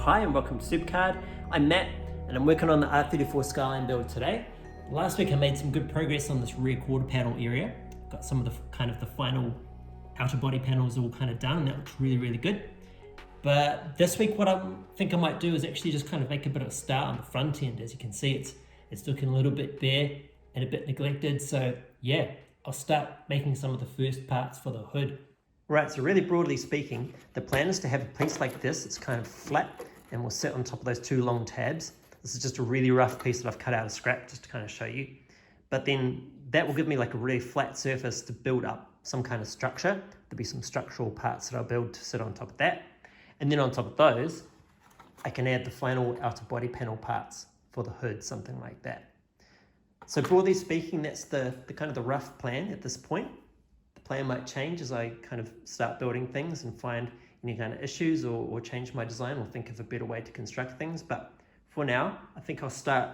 Hi and welcome to SuperCard. I'm Matt and I'm working on the R34 Skyline build today. Last week I made some good progress on this rear quarter panel area. Got some of the final outer body panels all kind of done and that looks really good. But this week what I think I might do is actually just kind of make a bit of a start on the front end. As you can see, it's looking a little bit bare and a bit neglected. So yeah, I'll start making some of the first parts for the hood. Right, so really broadly speaking, the plan is to have a piece like this. It's kind of flat and will sit on top of those two long tabs. This is just a really rough piece that I've cut out of scrap just to kind of show you. But then that will give me like a really flat surface to build up some kind of structure. There'll be some structural parts that I'll build to sit on top of that. And then on top of those, I can add the final outer body panel parts for the hood, something like that. So broadly speaking, that's the kind of the rough plan at this point. The plan might change as I kind of start building things and find any kind of issues or change my design or think of a better way to construct things. But for now, I think I'll start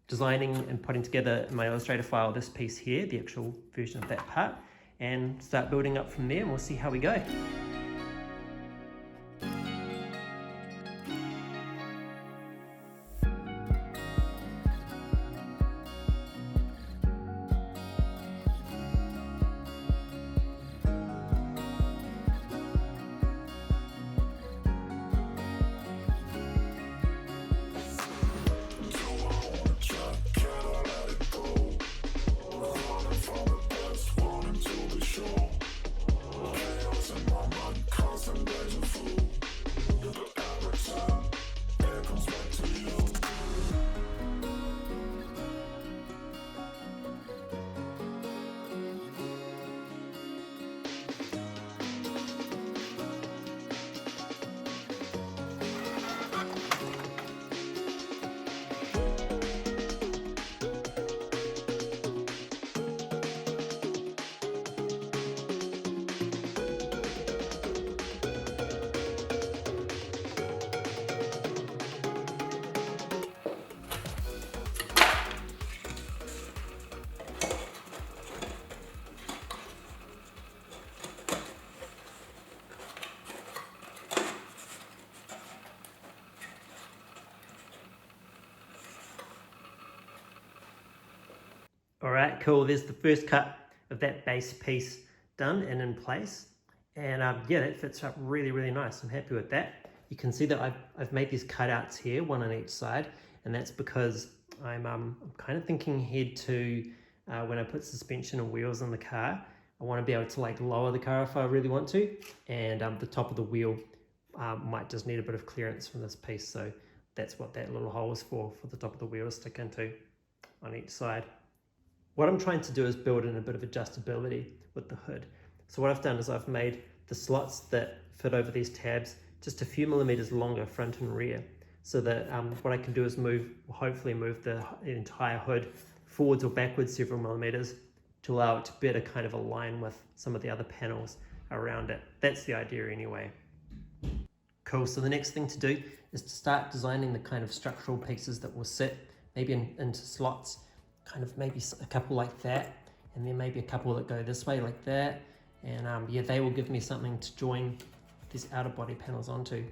designing and putting together in my Illustrator file this piece here, the actual version of that part, and start building up from there and we'll see how we go. All right, cool. There's the first cut of that base piece done and in place. And yeah, that fits up really nice. I'm happy with that. You can see that I've made these cutouts here, one on each side. And that's because I'm kind of thinking ahead to when I put suspension and wheels on the car, I want to be able to like lower the car if I really want to. And the top of the wheel might just need a bit of clearance from this piece. So that's what that little hole is for the top of the wheel to stick into on each side. What I'm trying to do is build in a bit of adjustability with the hood. So what I've done is I've made the slots that fit over these tabs just a few millimeters longer front and rear, so that what I can do is hopefully move the entire hood forwards or backwards several millimeters to allow it to better kind of align with some of the other panels around it. That's the idea anyway. Cool, so the next thing to do is to start designing the kind of structural pieces that will sit maybe into slots. Kind of maybe a couple like that, and then maybe a couple that go this way like that, and yeah, they will give me something to join these outer body panels onto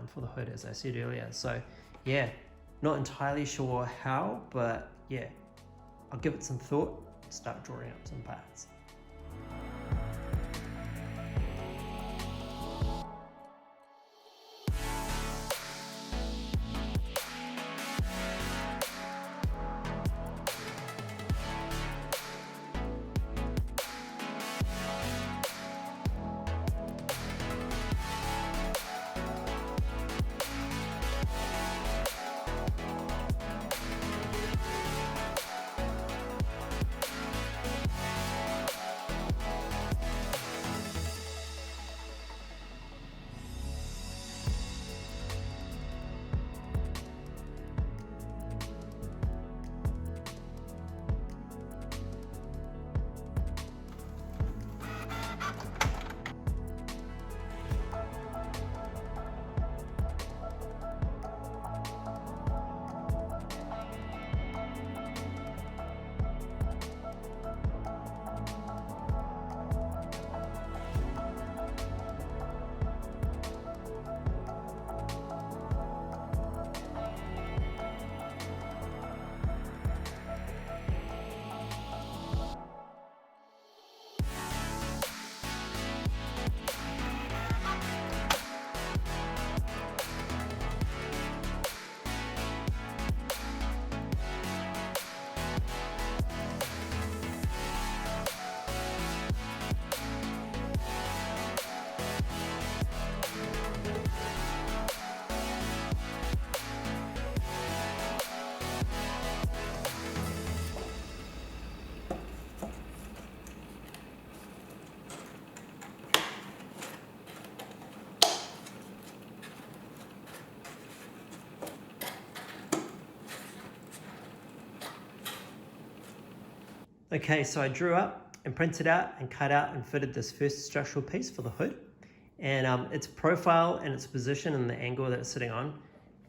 for the hood, as I said earlier. So yeah, not entirely sure how, but yeah, I'll give it some thought, start drawing up some parts. Okay, so I drew up and printed out and cut out and fitted this first structural piece for the hood. And its profile and its position and the angle that it's sitting on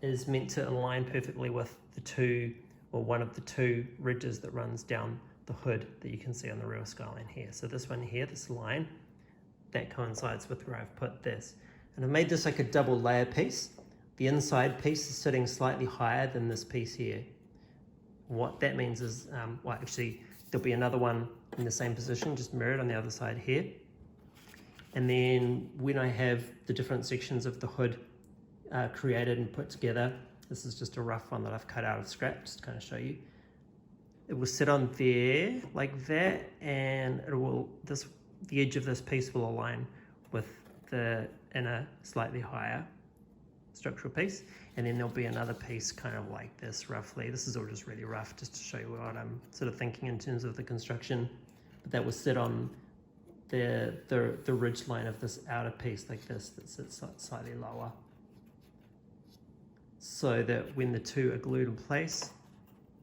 is meant to align perfectly with the two, or one of the two ridges that runs down the hood that you can see on the rear Skyline here. So this one here, this line, that coincides with where I've put this. And I've made this like a double layer piece. The inside piece is sitting slightly higher than this piece here. What that means is, well, actually, there'll be another one in the same position, just mirrored on the other side here. And then when I have the different sections of the hood created and put together, this is just a rough one that I've cut out of scrap, just to kind of show you. It will sit on there like that, and it will, the edge of this piece will align with the inner slightly higher structural piece. And then there'll be another piece kind of like this roughly. This is all just really rough, just to show you what I'm sort of thinking in terms of the construction. But that will sit on the ridge line of this outer piece like this, that sits slightly lower. So that when the two are glued in place,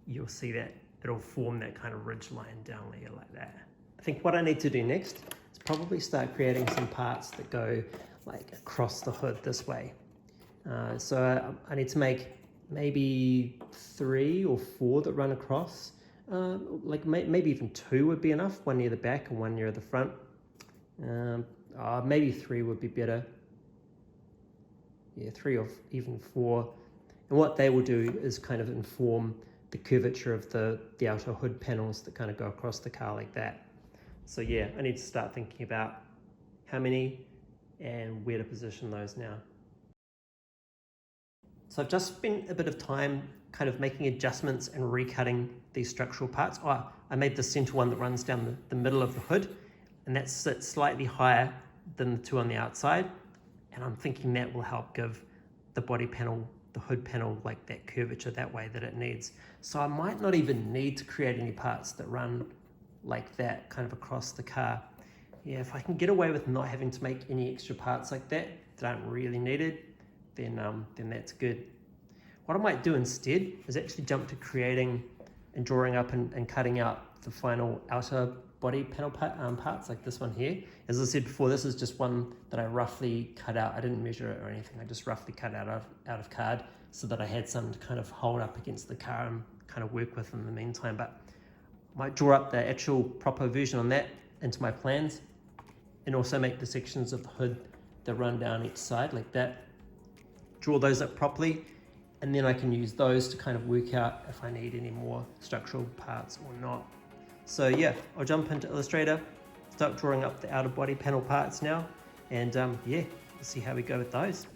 you'll see that it'll form that kind of ridge line down here like that. I think what I need to do next is probably start creating some parts that go like across the hood this way. So I need to make maybe 3 or 4 that run across. Like maybe even 2 would be enough, one near the back and one near the front. Maybe 3 would be better. Yeah, 3 or even 4. And what they will do is kind of inform the curvature of the outer hood panels that kind of go across the car like that. So yeah, I need to start thinking about how many and where to position those now. So I've just spent a bit of time kind of making adjustments and recutting these structural parts. I made the center one that runs down the middle of the hood, and that sits slightly higher than the two on the outside. And I'm thinking that will help give the body panel, the hood panel, like that curvature that way that it needs. So I might not even need to create any parts that run like that kind of across the car. Yeah, if I can get away with not having to make any extra parts like that aren't really needed, then that's good. What I might do instead is actually jump to creating and drawing up and cutting out the final outer body panel parts like this one here. As I said before, this is just one that I roughly cut out. I didn't measure it or anything. I just roughly cut out of card so that I had some to kind of hold up against the car and kind of work with in the meantime. But I might draw up the actual proper version on that into my plans, and also make the sections of the hood that run down each side like that. Draw those up properly, and then I can use those to kind of work out if I need any more structural parts or not. So yeah, I'll jump into Illustrator, start drawing up the outer body panel parts now, and yeah, we'll see how we go with those.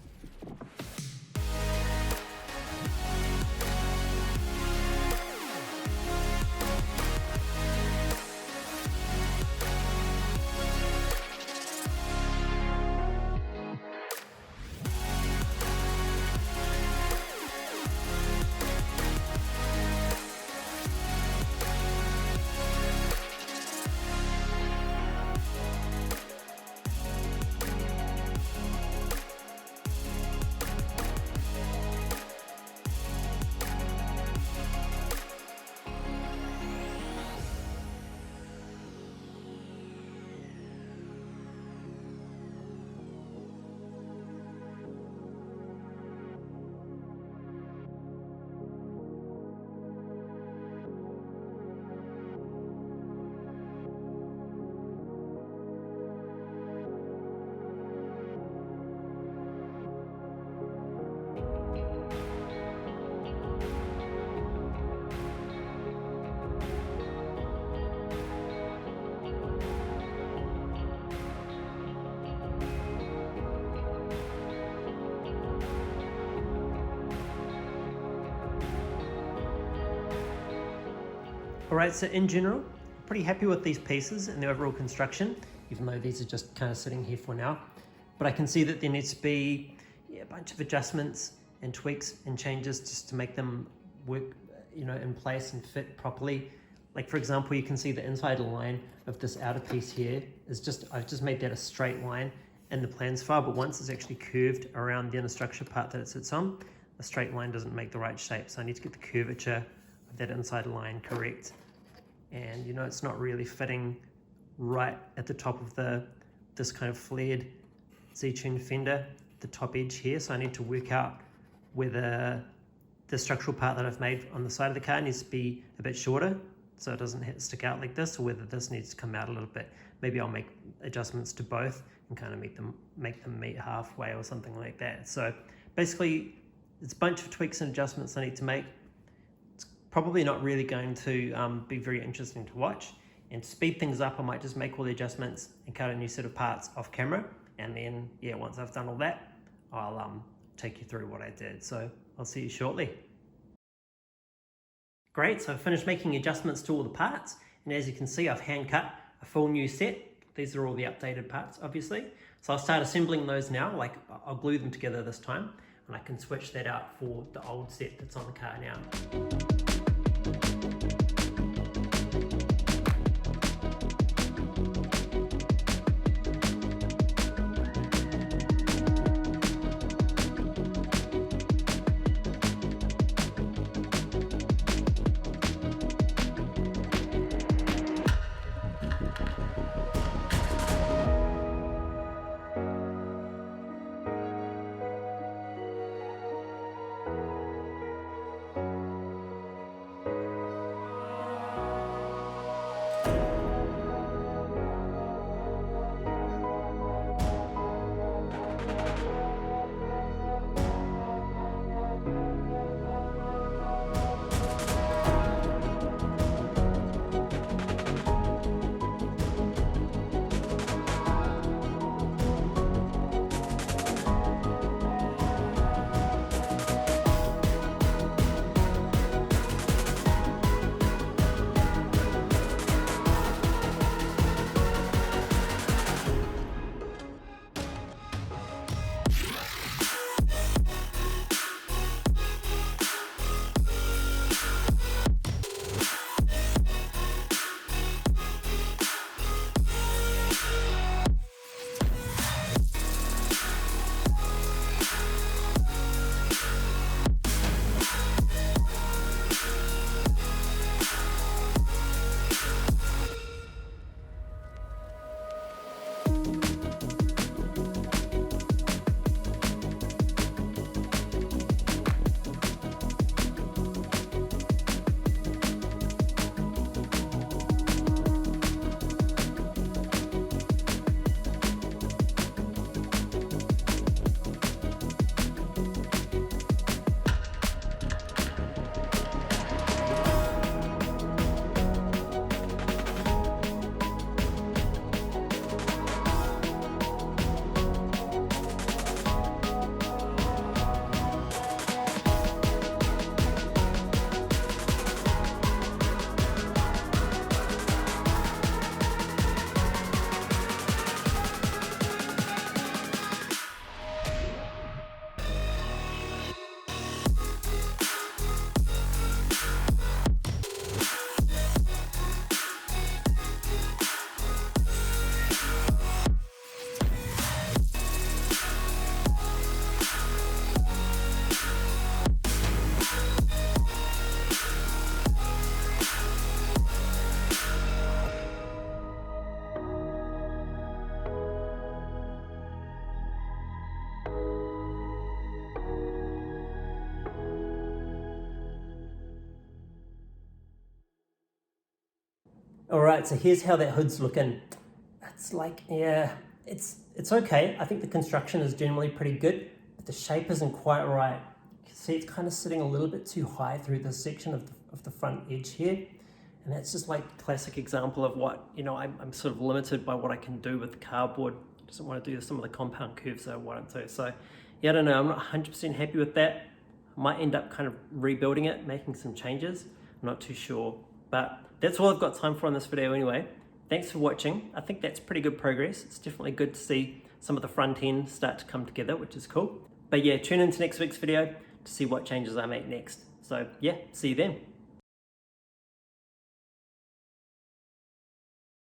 All right, so in general, pretty happy with these pieces and the overall construction, even though these are just kind of sitting here for now. But I can see that there needs to be a bunch of adjustments and tweaks and changes just to make them work, in place and fit properly. Like for example, you can see the inside line of this outer piece here is I've just made that a straight line in the plans file, but once it's actually curved around the inner structure part that it sits on, a straight line doesn't make the right shape. So I need to get the curvature of that inside line correct. and you know, it's not really fitting right at the top of this kind of flared Z-tune fender, the top edge here. So I need to work out whether the structural part that I've made on the side of the car needs to be a bit shorter so it doesn't stick out like this, or whether this needs to come out a little bit. Maybe I'll make adjustments to both and kind of make them meet halfway or something like that. So basically it's a bunch of tweaks and adjustments I need to make. It's probably not really going to be very interesting to watch. And to speed things up, I might just make all the adjustments and cut a new set of parts off camera. And then, yeah, once I've done all that, I'll take you through what I did. So I'll see you shortly. Great, so I've finished making adjustments to all the parts. And as you can see, I've hand cut a full new set. These are all the updated parts, obviously. So I'll start assembling those now. Like, I'll glue them together this time, and I can switch that out for the old set that's on the car now. All right, so here's how that hood's looking. It's like, yeah, it's okay. I think the construction is generally pretty good, but the shape isn't quite right. You can see it's kind of sitting a little bit too high through this section of the front edge here. And that's just like a classic example of what, you know, I'm sort of limited by what I can do with the cardboard. It doesn't want to do some of the compound curves that I want to. So yeah, I don't know, I'm not 100% happy with that. I might end up kind of rebuilding it, making some changes. I'm not too sure, but that's all I've got time for on this video anyway. Thanks for watching. I think that's pretty good progress. It's definitely good to see some of the front end start to come together, which is cool. But yeah, tune into next week's video to see what changes I make next. So yeah, see you then.